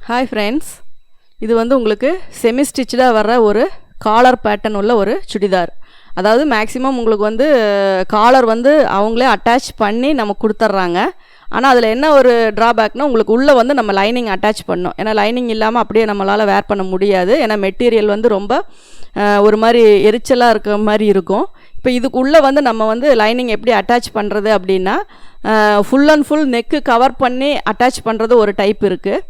Hi friends, இது வந்து உங்களுக்கு செமி ஸ்டிச்டாக வர ஒரு காலர் பேட்டர்ன் உள்ள ஒரு சுடிதார். அதாவது மேக்ஸிமம் உங்களுக்கு வந்து காலர் வந்து அவங்களே அட்டாச் பண்ணி நமக்கு கொடுத்துட்றாங்க. ஆனால் அதில் என்ன ஒரு ட்ராபேக்னா உங்களுக்கு உள்ளே வந்து நம்ம லைனிங் அட்டாச் பண்ணோம். ஏன்னா லைனிங் இல்லாமல் அப்படியே நம்மளால் வேர் பண்ண முடியாது. ஏன்னா மெட்டீரியல் வந்து ரொம்ப ஒரு மாதிரி எரிச்சலாக இருக்க மாதிரி இருக்கும். இப்போ இதுக்குள்ளே வந்து நம்ம வந்து லைனிங் எப்படி அட்டாச் பண்ணுறது அப்படின்னா full and full neck cover பண்ணி அட்டாச் பண்ணுறது ஒரு டைப் இருக்குது.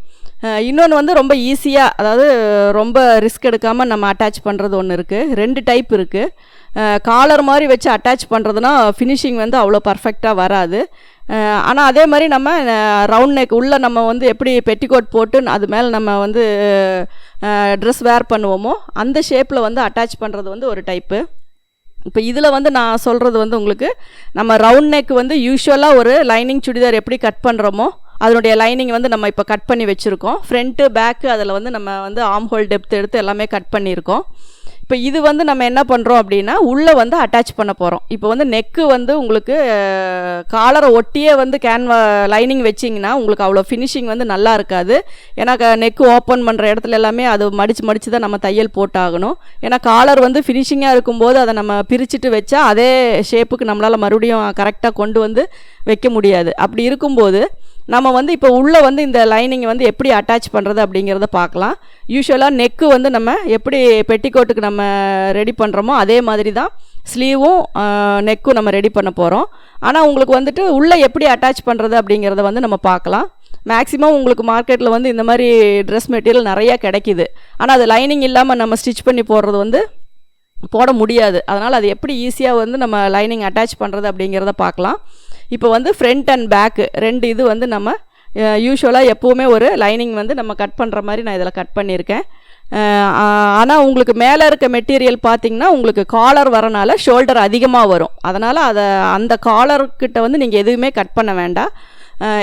இன்னொன்று வந்து ரொம்ப ஈஸியாக, அதாவது ரொம்ப ரிஸ்க் எடுக்காமல் நம்ம அட்டாச் பண்ணுறது ஒன்று இருக்குது. 2 டைப் இருக்குது. காலர் மாதிரி வச்சு அட்டாச் பண்ணுறதுனா ஃபினிஷிங் வந்து அவ்வளோ பர்ஃபெக்டாக வராது. ஆனால் அதே மாதிரி நம்ம ரவுண்ட் நெக் உள்ளே நம்ம வந்து எப்படி பெட்டிகோட் போட்டு அது மேலே நம்ம வந்து ட்ரெஸ் வேர் பண்ணுவோமோ அந்த ஷேப்பில் வந்து அட்டாச் பண்ணுறது வந்து ஒரு டைப்பு. இப்போ இதில் வந்து நான் சொல்கிறது வந்து உங்களுக்கு நம்ம ரவுண்ட் நெக் வந்து யூஸ்வலாக ஒரு லைனிங் சுடிதார் எப்படி கட் பண்ணுறோமோ அதனுடைய லைனிங் வந்து நம்ம இப்போ கட் பண்ணி வச்சுருக்கோம். ஃப்ரண்ட்டு பேக்கு அதில் வந்து நம்ம வந்து ஆர்ம் ஹோல் டெப்த் எடுத்து எல்லாமே கட் பண்ணியிருக்கோம். இப்போ இது வந்து நம்ம என்ன பண்ணுறோம் அப்படின்னா உள்ளே வந்து அட்டாச் பண்ண போகிறோம். இப்போ வந்து நெக்கு வந்து உங்களுக்கு காலரை ஒட்டியே வந்து லைனிங் வச்சிங்கன்னா உங்களுக்கு அவ்வளோ ஃபினிஷிங் வந்து நல்லா இருக்காது. ஏன்னா நெக்கு ஓப்பன் பண்ணுற இடத்துல எல்லாமே அது மடித்து தான் நம்ம தையல் போட்டாகணும். ஏன்னா காலர் வந்து ஃபினிஷிங்காக இருக்கும்போது அதை நம்ம பிரிச்சுட்டு வச்சா அதே ஷேப்புக்கு நம்மளால் மறுபடியும் கரெக்டாக கொண்டு வந்து வைக்க முடியாது. அப்படி இருக்கும்போது நம்ம வந்து இப்போ உள்ளே வந்து இந்த லைனிங்கை வந்து எப்படி அட்டாச் பண்ணுறது அப்படிங்கிறத பார்க்கலாம். யூஸ்வலாக நெக்கு வந்து நம்ம எப்படி பெட்டிக்கோட்டுக்கு நம்ம ரெடி பண்ணுறோமோ அதே மாதிரி தான் ஸ்லீவும் நெக்கும் நம்ம ரெடி பண்ண போகிறோம். ஆனால் உங்களுக்கு வந்துட்டு உள்ளே எப்படி அட்டாச் பண்ணுறது அப்படிங்கிறத வந்து நம்ம பார்க்கலாம். மேக்ஸிமம் உங்களுக்கு மார்க்கெட்டில் வந்து இந்த மாதிரி ட்ரெஸ் மெட்டீரியல் நிறையா கிடைக்கிது. ஆனால் அது லைனிங் இல்லாமல் நம்ம ஸ்டிச் பண்ணி போடுறது வந்து போட முடியாது. அதனால் அது எப்படி ஈஸியாக வந்து நம்ம லைனிங் அட்டாச் பண்ணுறது அப்படிங்கிறத பார்க்கலாம். இப்போ வந்து ஃப்ரண்ட் அண்ட் பேக்கு 2 இது வந்து நம்ம யூஸ்வலாக எப்போவுமே ஒரு லைனிங் வந்து நம்ம கட் பண்ணுற மாதிரி நான் இதில் கட் பண்ணியிருக்கேன். ஆனால் உங்களுக்கு மேலே இருக்க மெட்டீரியல் பார்த்திங்கன்னா உங்களுக்கு காலர் வரனால ஷோல்டர் அதிகமாக வரும். அதனால் அந்த காலர்கிட்ட வந்து நீங்கள் எதுவுமே கட் பண்ண வேண்டாம்.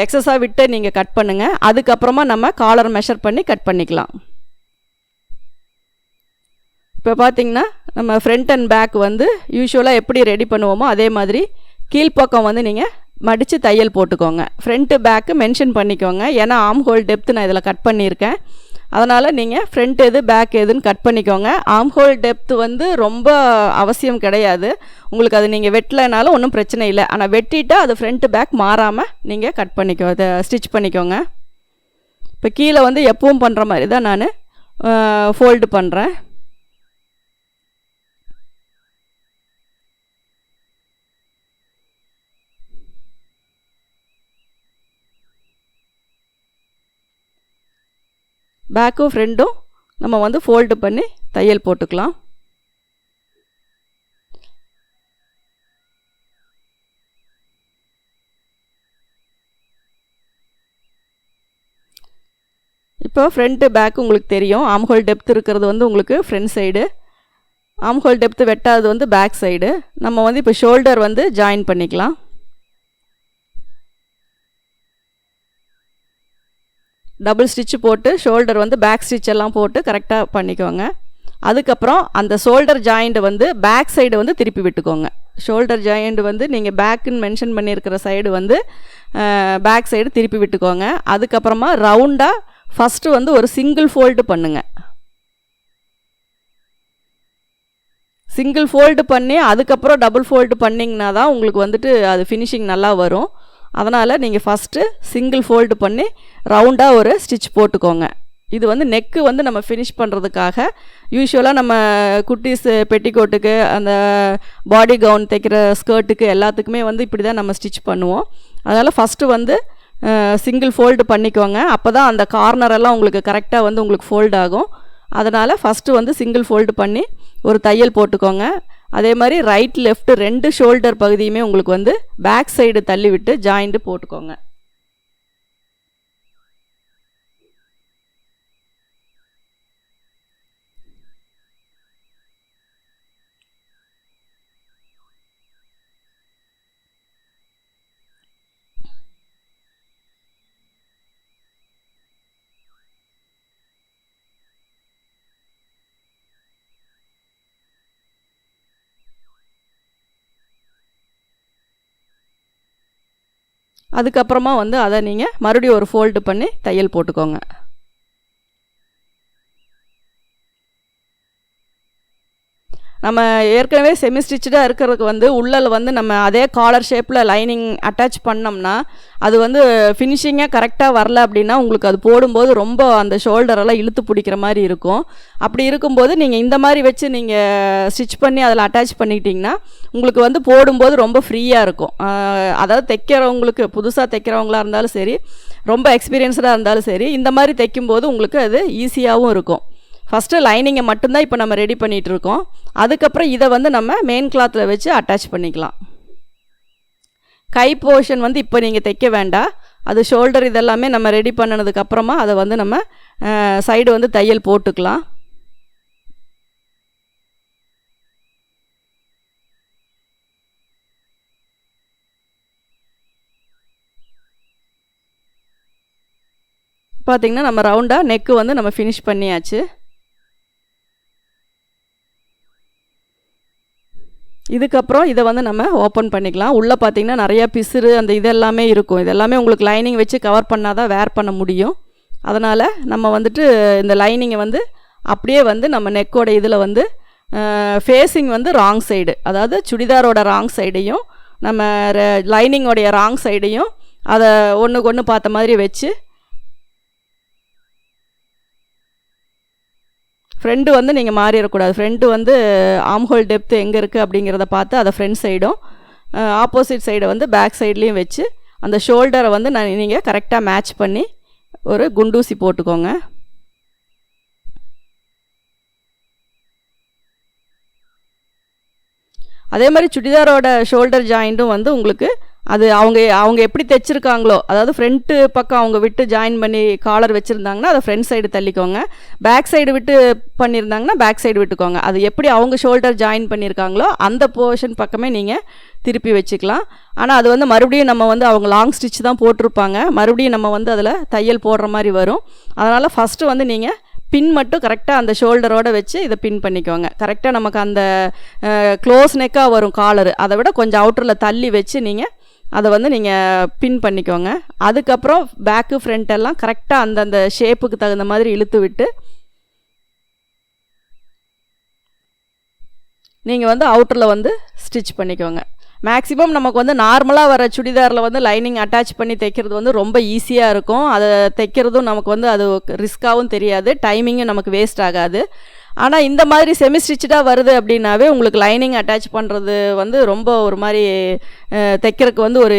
எக்ஸஸாக விட்டு நீங்கள் கட் பண்ணுங்கள். அதுக்கப்புறமா நம்ம காலர் மெஷர் பண்ணி கட் பண்ணிக்கலாம். இப்போ பார்த்திங்கன்னா நம்ம ஃப்ரண்ட் அண்ட் பேக் வந்து யூஸ்வலாக எப்படி ரெடி பண்ணுவோமோ அதே மாதிரி கீழ்ப்பக்கம் வந்து நீங்கள் மடித்து தையல் போட்டுக்கோங்க. ஃப்ரண்ட்டு பேக்கு மென்ஷன் பண்ணிக்கோங்க. ஏன்னா ஆர்ம் ஹோல் டெப்த்து நான் இதில் கட் பண்ணியிருக்கேன். அதனால் நீங்கள் ஃப்ரண்ட் எது பேக் எதுன்னு கட் பண்ணிக்கோங்க. ஆர்ம் ஹோல் டெப்த்து வந்து ரொம்ப அவசியம் கிடையாது. உங்களுக்கு அது நீங்கள் வெட்டலைனாலும் ஒன்றும் பிரச்சனை இல்லை. ஆனால் வெட்டிட்டால் அது ஃப்ரண்ட்டு பேக் மாறாமல் நீங்கள் கட் பண்ணிக்கோ அதை ஸ்டிச் பண்ணிக்கோங்க. இப்போ கீழே வந்து எப்பவும் பண்ணுற மாதிரி தான் நான் ஃபோல்டு பண்ணுறேன். பேக்கும் ஃப்ரண்ட்டும் நம்ம வந்து ஃபோல்டு பண்ணி தையல் போட்டுக்கலாம். இப்போ ஃப்ரண்ட்டு பேக்கு உங்களுக்கு தெரியும். ஆர்ம் ஹோல் டெப்த் இருக்கிறது வந்து உங்களுக்கு front side, arm hole depth வெட்டாது வந்து பேக் சைடு. நம்ம வந்து இப்போ ஷோல்டர் வந்து ஜாயின் பண்ணிக்கலாம். டபுள் ஸ்டிச்சு போட்டு ஷோல்டர் வந்து பேக் ஸ்டிச் எல்லாம் போட்டு கரெக்டாக பண்ணிக்கோங்க. அதுக்கப்புறம் அந்த ஷோல்டர் ஜாயிண்ட் வந்து பேக் சைடு வந்து திருப்பி விட்டுக்கோங்க. ஷோல்டர் ஜாயிண்ட் வந்து நீங்கள் பேக்குன்னு மென்ஷன் பண்ணியிருக்கிற சைடு வந்து பேக் சைடு திருப்பி விட்டுக்கோங்க. அதுக்கப்புறமா ரவுண்டாக ஃபஸ்ட்டு வந்து ஒரு சிங்கிள் ஃபோல்டு பண்ணுங்கள். சிங்கிள் ஃபோல்டு பண்ணி அதுக்கப்புறம் டபுள் ஃபோல்டு பண்ணிங்கன்னா தான் உங்களுக்கு வந்துட்டு அது ஃபினிஷிங் நல்லா வரும். அதனால் நீங்கள் ஃபஸ்ட்டு சிங்கிள் ஃபோல்டு பண்ணி ரவுண்டாக ஒரு ஸ்டிச் போட்டுக்கோங்க. இது வந்து நெக்கு வந்து நம்ம ஃபினிஷ் பண்ணுறதுக்காக யூஸ்வலாக நம்ம குட்டீஸ் பெட்டிக்கோட்டுக்கு அந்த பாடி கவுன் தைக்கிற ஸ்கர்ட்டுக்கு எல்லாத்துக்குமே வந்து இப்படி தான் நம்ம ஸ்டிச் பண்ணுவோம். அதனால் ஃபஸ்ட்டு வந்து சிங்கிள் ஃபோல்டு பண்ணிக்கோங்க. அப்போ தான் அந்த கார்னரெல்லாம் உங்களுக்கு கரெக்டாக வந்து உங்களுக்கு ஃபோல்டு ஆகும். அதனால் ஃபஸ்ட்டு வந்து சிங்கிள் ஃபோல்டு பண்ணி ஒரு தையல் போட்டுக்கோங்க. அதே மாதிரி ரைட் லெஃப்ட் 2 ஷோல்டர் பகுதியுமே உங்களுக்கு வந்து பேக் சைடு தள்ளி விட்டு ஜாயிண்ட்டு போட்டுக்கோங்க. அதுக்கப்புறமா வந்து அதை நீங்கள் மறுபடியும் ஒரு ஃபோல்டு பண்ணி தையல் போட்டுக்கோங்க. நம்ம ஏற்கனவே செமி ஸ்டிச்சடாக இருக்கிறதுக்கு வந்து உள்ளல் வந்து நம்ம அதே காலர் ஷேப்பில் லைனிங் அட்டாச் பண்ணோம்னா அது வந்து ஃபினிஷிங்காக கரெக்டாக வரல அப்படின்னா உங்களுக்கு அது போடும்போது ரொம்ப அந்த ஷோல்டரெல்லாம் இழுத்து பிடிக்கிற மாதிரி இருக்கும். அப்படி இருக்கும்போது நீங்கள் இந்த மாதிரி வச்சு நீங்கள் ஸ்டிச் பண்ணி அதில் அட்டாச் பண்ணிக்கிட்டிங்கன்னா உங்களுக்கு வந்து போடும்போது ரொம்ப ஃப்ரீயாக இருக்கும். அதாவது தைக்கிறவங்களுக்கு புதுசாக தைக்கிறவங்களாக இருந்தாலும் சரி, ரொம்ப எக்ஸ்பீரியன்ஸ்டாக இருந்தாலும் சரி, இந்த மாதிரி தைக்கும்போது உங்களுக்கு அது ஈஸியாகவும் இருக்கும். ஃபஸ்ட்டு லைனிங்கை மட்டும்தான் இப்போ நம்ம ரெடி பண்ணிகிட்ருக்கோம். அதுக்கப்புறம் இதை வந்து நம்ம மெயின் கிளாத்தில் வச்சு அட்டாச் பண்ணிக்கலாம். கை போர்ஷன் வந்து இப்போ நீங்கள் தைக்க வேண்டாம். அது ஷோல்டர் இதெல்லாமே நம்ம ரெடி பண்ணினதுக்கப்புறமா அதை வந்து நம்ம சைடு வந்து தையல் போட்டுக்கலாம். பார்த்திங்கன்னா நம்ம ரவுண்டாக நெக்கு வந்து நம்ம ஃபினிஷ் பண்ணியாச்சு. இதுக்கப்புறம் இதை வந்து நம்ம ஓப்பன் பண்ணிக்கலாம். உள்ளே பார்த்திங்கன்னா நிறையா பிசுறு அந்த இதெல்லாமே இருக்கும். இதெல்லாமே உங்களுக்கு லைனிங் வச்சு கவர் பண்ணால் தான் வேர் பண்ண முடியும். அதனால் நம்ம வந்துட்டு இந்த லைனிங்கை வந்து அப்படியே வந்து நம்ம நெக்கோட இதில் வந்து ஃபேஸிங் வந்து ராங் சைடு, அதாவது சுடிதாரோட ராங் சைடையும் நம்ம லைனிங்கோடைய ராங் சைடையும் அதை ஒன்றுக்கு ஒன்று பார்த்த மாதிரி வச்சு ஃப்ரெண்டு வந்து நீங்கள் மாறிடக்கூடாது. ஃப்ரெண்டு வந்து ஆம்ஹோல் டெப்த்து எங்கே இருக்குது அப்படிங்கிறத பார்த்து அதை ஃப்ரண்ட் சைடும் ஆப்போசிட் சைடை வந்து பேக் சைட்லேயும் வச்சு அந்த ஷோல்டரை வந்து நீங்கள் கரெக்டாக மேட்ச் பண்ணி ஒரு குண்டூசி போட்டுக்கோங்க. அதே மாதிரி சுடிதாரோட ஷோல்டர் ஜாயிண்ட்டும் வந்து உங்களுக்கு அது அவங்க எப்படி தைச்சிருக்காங்களோ, அதாவது ஃப்ரண்ட்டு பக்கம் அவங்க விட்டு ஜாயின் பண்ணி காலர் வச்சுருந்தாங்கன்னா அதை ஃப்ரண்ட் சைடு தள்ளிக்கோங்க. பேக் சைடு விட்டு பண்ணியிருந்தாங்கன்னா பேக் சைடு விட்டுக்கோங்க. அது எப்படி அவங்க ஷோல்டர் ஜாயின் பண்ணியிருக்காங்களோ அந்த போர்ஷன் பக்கமே நீங்கள் திருப்பி வச்சுக்கலாம். ஆனால் அது வந்து மறுபடியும் நம்ம வந்து அவங்க லாங் ஸ்டிச் தான் போட்டிருப்பாங்க, மறுபடியும் நம்ம வந்து அதில் தையல் போடுற மாதிரி வரும். அதனால் ஃபஸ்ட்டு வந்து நீங்கள் பின் மட்டும் கரெக்டாக அந்த ஷோல்டரோடு வச்சு இதை பின் பண்ணிக்கோங்க. கரெக்டாக நமக்கு அந்த க்ளோஸ் நெக்காக வரும் காலரு, அதை விட கொஞ்சம் அவுட்டரில் தள்ளி வச்சு நீங்கள் அதை வந்து நீங்கள் பின் பண்ணிக்கோங்க. அதுக்கப்புறம் பேக்கு ஃப்ரண்ட் எல்லாம் கரெக்டாக அந்தந்த ஷேப்புக்கு தகுந்த மாதிரி இழுத்து விட்டு நீங்கள் வந்து அவுட்டரில் வந்து ஸ்டிச் பண்ணிக்கோங்க. மேக்ஸிமம் நமக்கு வந்து நார்மலாக வர சுடிதாரில் வந்து லைனிங் அட்டாச் பண்ணி தைக்கிறது வந்து ரொம்ப ஈஸியாக இருக்கும். அதை தைக்கிறதும் நமக்கு வந்து அது ரிஸ்க்காகவும் தெரியாது, டைமிங்கும் நமக்கு வேஸ்ட் ஆகாது. ஆனால் இந்த மாதிரி செமி ஸ்டிச்சடாக வருது அப்படின்னாவே உங்களுக்கு லைனிங் அட்டாச் பண்ணுறது வந்து ரொம்ப ஒரு மாதிரி தைக்கிறதுக்கு வந்து ஒரு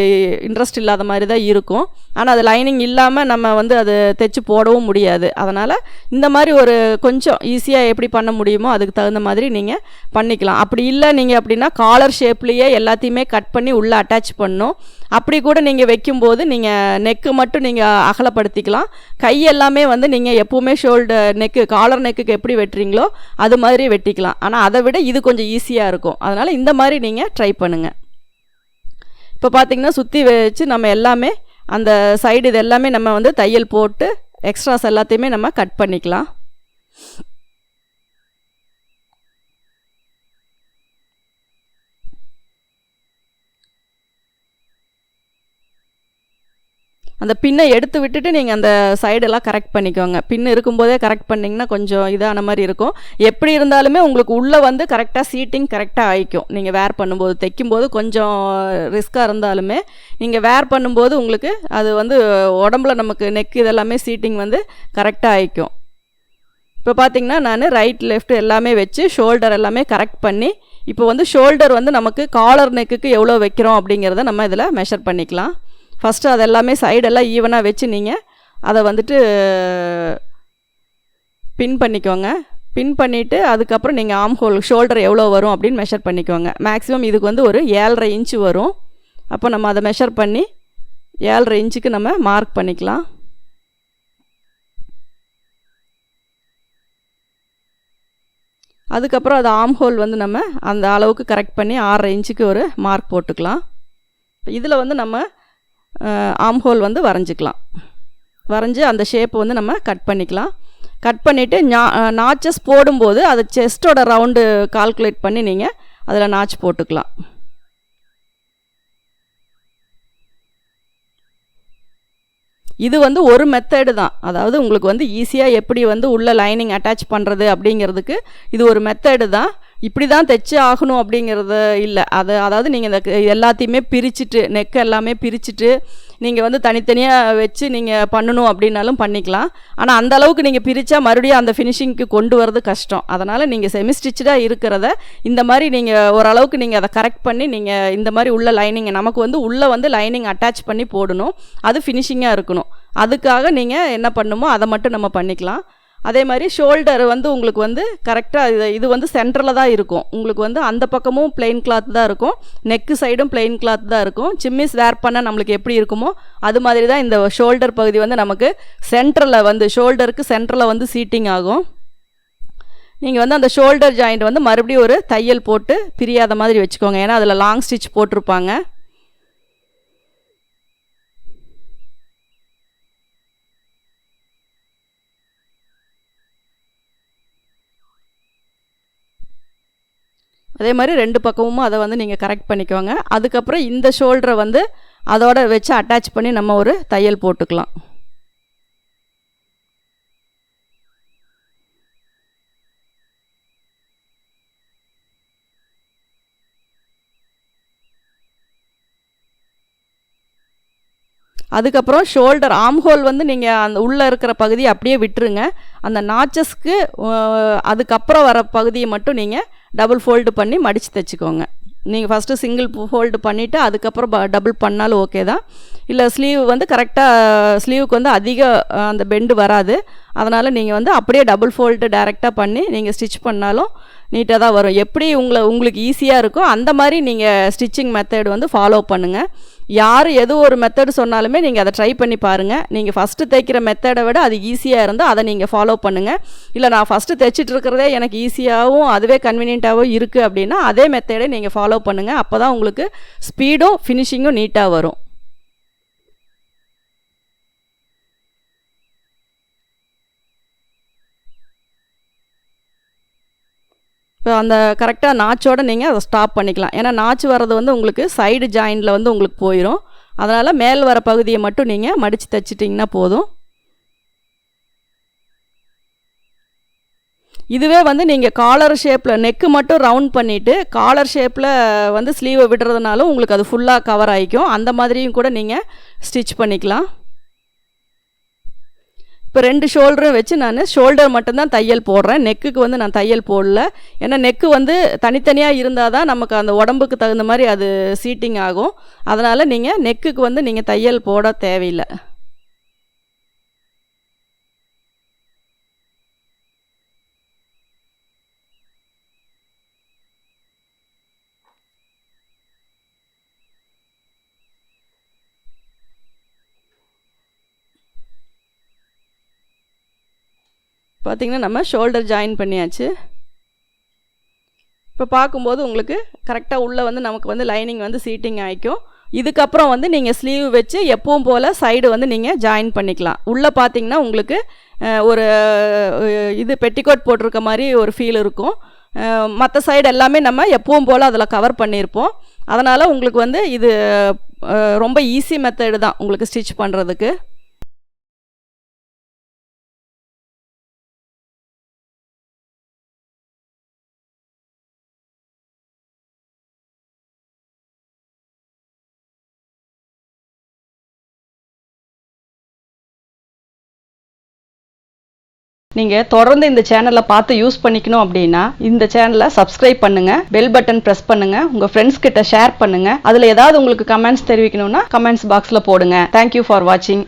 இன்ட்ரெஸ்ட் இல்லாத மாதிரி தான் இருக்கும். ஆனால் அது லைனிங் இல்லாமல் நம்ம வந்து அது தைச்சி போடவும் முடியாது. அதனால் இந்த மாதிரி ஒரு கொஞ்சம் ஈஸியாக எப்படி பண்ண முடியுமோ அதுக்கு தகுந்த மாதிரி நீங்கள் பண்ணிக்கலாம். அப்படி இல்லை நீங்கள் அப்படின்னா காலர் ஷேப்லேயே எல்லாத்தையுமே கட் பண்ணி உள்ளே அட்டாச் பண்ணணும். அப்படி கூட நீங்கள் வைக்கும்போது நீங்கள் நெக்கு மட்டும் நீங்கள் அகலப்படுத்திக்கலாம். கை எல்லாமே வந்து நீங்கள் எப்போவுமே ஷோல்டர் நெக்கு காலர் நெக்குக்கு எப்படி வெட்டுறீங்களோ அது மாதிரி வெட்டிக்கலாம். ஆனால் அதை விட இது கொஞ்சம் ஈஸியாக இருக்கும். அதனால் இந்த மாதிரி நீங்கள் ட்ரை பண்ணுங்கள். இப்போ பார்த்திங்கன்னா சுற்றி வச்சு நம்ம எல்லாமே அந்த சைடு இது எல்லாமே நம்ம வந்து தையல் போட்டு எக்ஸ்ட்ராஸ் எல்லாத்தையுமே நம்ம கட் பண்ணிக்கலாம். அந்த பின்னை எடுத்து விட்டுட்டு நீங்கள் அந்த சைடெல்லாம் கரெக்ட் பண்ணிக்கோங்க. பின்னு இருக்கும்போதே கரெக்ட் பண்ணிங்கன்னா கொஞ்சம் இதான மாதிரி இருக்கும். எப்படி இருந்தாலுமே உங்களுக்கு உள்ளே வந்து கரெக்டாக சீட்டிங் கரெக்டாக ஆயிக்கும். நீங்கள் வேர் பண்ணும்போது தைக்கும்போது கொஞ்சம் ரிஸ்க்காக இருந்தாலுமே நீங்கள் வேர் பண்ணும்போது உங்களுக்கு அது வந்து உடம்புல நமக்கு நெக் இதெல்லாமே சீட்டிங் வந்து கரெக்டாக ஆயிக்கும். இப்போ பார்த்திங்கன்னா நான் ரைட் லெஃப்ட் எல்லாமே வச்சு ஷோல்டர் எல்லாமே கரெக்ட் பண்ணி இப்போ வந்து ஷோல்டர் வந்து நமக்கு காலர் நெக்குக்கு எவ்வளோ வைக்கிறோம் அப்படிங்கிறத நம்ம இதில் மெஷர் பண்ணிக்கலாம். ஃபஸ்ட்டு அது எல்லாமே சைடெல்லாம் ஈவனாக வச்சு நீங்கள் அதை வந்துட்டு பின் பண்ணிக்கோங்க. பின் பண்ணிவிட்டு அதுக்கப்புறம் நீங்கள் ஆம் ஹோல் ஷோல்டர் எவ்வளோ வரும் அப்படின்னு மெஷர் பண்ணிக்கோங்க. மேக்ஸிமம் இதுக்கு வந்து ஒரு 7.5 இன்ச்சு வரும். அப்போ நம்ம அதை மெஷர் பண்ணி 7.5 இன்ச்சுக்கு நம்ம மார்க் பண்ணிக்கலாம். அதுக்கப்புறம் அது ஆம் ஹோல் வந்து நம்ம அந்த அளவுக்கு கரெக்ட் பண்ணி 6.5 இன்ச்சுக்கு ஒரு மார்க் போட்டுக்கலாம். இதில் வந்து நம்ம ஆம் ஹோல் வந்து வரைஞ்சிக்கலாம். வரைஞ்சி அந்த ஷேப்பை வந்து நம்ம கட் பண்ணிக்கலாம். கட் பண்ணிவிட்டு நாச்சஸ் போடும்போது அது செஸ்ட்டோட ரவுண்டு கால்குலேட் பண்ணி நீங்கள் அதில் நாச் போட்டுக்கலாம். இது வந்து ஒரு மெத்தடு தான். அதாவது உங்களுக்கு வந்து ஈஸியாக எப்படி வந்து உள்ள லைனிங் அட்டாச் பண்ணுறது அப்படிங்கிறதுக்கு இது ஒரு மெத்தடு தான். இப்படி தான் தைச்சு ஆகணும் அப்படிங்கிறது இல்லை. அதாவது நீங்கள் இந்த எல்லாத்தையுமே பிரிச்சுட்டு நெக் எல்லாமே பிரிச்சுட்டு நீங்கள் வந்து தனித்தனியாக வச்சு நீங்கள் பண்ணணும் அப்படின்னாலும் பண்ணிக்கலாம். ஆனால் அந்த அளவுக்கு நீங்கள் பிரித்தா மறுபடியும் அந்த ஃபினிஷிங்க்கு கொண்டு வரது கஷ்டம். அதனால் நீங்கள் செமி ஸ்டிச்சாக இருக்கிறத இந்த மாதிரி நீங்கள் ஓரளவுக்கு நீங்கள் அதை கரெக்ட் பண்ணி நீங்கள் இந்த மாதிரி உள்ள லைனிங் நமக்கு வந்து உள்ளே வந்து லைனிங் அட்டாச் பண்ணி போடணும். அது ஃபினிஷிங்காக இருக்கணும். அதுக்காக நீங்கள் என்ன பண்ணுமோ அதை மட்டும் நம்ம பண்ணிக்கலாம். அதே மாதிரி ஷோல்டர் வந்து உங்களுக்கு வந்து கரெக்டாக இது வந்து சென்டரில் தான் இருக்கும். உங்களுக்கு வந்து அந்த பக்கமும் பிளெயின் கிளாத் தான் இருக்கும், நெக்கு சைடும் பிளெயின் கிளாத் தான் இருக்கும். சிம்மிஸ் வேர் பண்ணால் நம்மளுக்கு எப்படி இருக்குமோ அது மாதிரி தான் இந்த ஷோல்டர் பகுதி வந்து நமக்கு சென்டரில் வந்து ஷோல்டருக்கு சென்டரில் வந்து சீட்டிங் ஆகும். நீங்கள் வந்து அந்த ஷோல்டர் ஜாயிண்ட் வந்து மறுபடியும் ஒரு தையல் போட்டு பிரியாத மாதிரி வச்சுக்கோங்க. ஏன்னா அதில் லாங் ஸ்டிச் போட்டிருப்பாங்க. அதே மாதிரி 2 பக்கமும் அதை வந்து நீங்கள் கரெக்ட் பண்ணிக்கோங்க. அதுக்கப்புறம் இந்த ஷோல்டரை வந்து அதோட வச்சு அட்டாச் பண்ணி நம்ம ஒரு தையல் போட்டுக்கலாம். அதுக்கப்புறம் ஷோல்டர் ஆம் ஹோல் வந்து நீங்கள் அந்த உள்ளே இருக்கிற பகுதியை அப்படியே விட்டுருங்க. அந்த நாச்சஸ்க்கு அதுக்கப்புறம் வர பகுதியை மட்டும் நீங்கள் டபுள் ஃபோல்டு பண்ணி மடித்து தைச்சிக்கோங்க. நீங்கள் ஃபஸ்ட்டு சிங்கிள் ஃபோல்டு பண்ணிவிட்டு அதுக்கப்புறம் டபுள் பண்ணாலும் ஓகே தான். இல்லை ஸ்லீவ் வந்து கரெக்டாக ஸ்லீவுக்கு வந்து அதிக அந்த பெண்டு வராது. அதனால் நீங்கள் வந்து அப்படியே டபுள் ஃபோல்டு டைரெக்டாக பண்ணி நீங்கள் ஸ்டிச் பண்ணாலும் நீட்டாக தான் வரும். எப்படி உங்களுக்கு ஈஸியாக இருக்கோ அந்த மாதிரி நீங்கள் ஸ்டிச்சிங் மெத்தட் வந்து ஃபாலோ பண்ணுங்கள். யார் எது ஒரு மெத்தட் சொன்னாலுமே நீங்கள் அதை ட்ரை பண்ணி பாருங்கள். நீங்கள் ஃபஸ்ட்டு தைக்கிற மெத்தடை விட அது ஈஸியாக இருந்தால் அதை நீங்கள் ஃபாலோ பண்ணுங்கள். இல்லை நான் ஃபஸ்ட்டு தைச்சிட்டு இருக்கிறதே எனக்கு ஈஸியாகவும் அதுவே கன்வீனியண்ட்டாகவும் இருக்குது அப்படின்னா அதே மெத்தடை நீங்கள் ஃபாலோ பண்ணுங்கள். அப்போ தான் உங்களுக்கு ஸ்பீடும் ஃபினிஷிங்கும் நீட்டாக வரும். இப்போ அந்த கரெக்டாக நாச்சோடு நீங்கள் அதை ஸ்டாப் பண்ணிக்கலாம். ஏன்னா நாச்சு வர்றது வந்து உங்களுக்கு சைடு ஜாயிண்டில் வந்து உங்களுக்கு போயிடும். அதனால் மேல் வர பகுதியை மட்டும் நீங்கள் மடித்து தைச்சிட்டிங்கன்னா போதும். இதுவே வந்து நீங்கள் காலர் ஷேப்பில் நெக்கு மட்டும் ரவுண்ட் பண்ணிவிட்டு காலர் ஷேப்பில் வந்து ஸ்லீவை விடுறதுனாலும் உங்களுக்கு அது ஃபுல்லாக கவர் ஆகிக்கும். அந்த மாதிரியும் கூட நீங்கள் ஸ்டிச் பண்ணிக்கலாம். இப்போ 2 ஷோல்டரும் வச்சு நான் ஷோல்டர் மட்டும்தான் தையல் போடுறேன். நெக்குக்கு வந்து நான் தையல் போடல. ஏன்னா நெக்கு வந்து தனித்தனியாக இருந்தால் தான் நமக்கு அந்த உடம்புக்கு தகுந்த மாதிரி அது சீட்டிங் ஆகும். அதனால் நீங்கள் நெக்குக்கு வந்து நீங்கள் தையல் போட தேவையில்லை. பார்த்திங்கன்னா நம்ம ஷோல்டர் ஜாயின் பண்ணியாச்சு. இப்போ பார்க்கும்போது உங்களுக்கு கரெக்டாக உள்ளே வந்து நமக்கு வந்து லைனிங் வந்து சீட்டிங் ஆகிக்கும். இதுக்கப்புறம் வந்து நீங்கள் ஸ்லீவ் வச்சு எப்பவும் போல் சைடு வந்து நீங்கள் ஜாயின் பண்ணிக்கலாம். உள்ளே பார்த்திங்கன்னா உங்களுக்கு ஒரு இது பெட்டிக்கோட் போட்டிருக்க மாதிரி ஒரு ஃபீல் இருக்கும். மற்ற சைடு எல்லாமே நம்ம எப்பவும் போல் அதில் கவர் பண்ணியிருப்போம். அதனால் உங்களுக்கு வந்து இது ரொம்ப ஈஸி மெத்தடு தான் உங்களுக்கு ஸ்டிச் பண்ணுறதுக்கு. நீங்கள் தொடர்ந்து இந்த சேனலை பார்த்து யூஸ் பண்ணிக்கணும் அப்படின்னா இந்த சேனலை சப்ஸ்கிரைப் பண்ணுங்கள், பெல் பட்டன் ப்ரெஸ் பண்ணுங்கள், உங்கள் ஃப்ரெண்ட்ஸ் கிட்ட ஷேர் பண்ணுங்கள். அதில் ஏதாவது உங்களுக்கு கமெண்ட்ஸ் தெரிவிக்கணும்னா கமெண்ட்ஸ் பாக்ஸில் போடுங்க. தேங்க்யூ ஃபார் வாட்சிங்.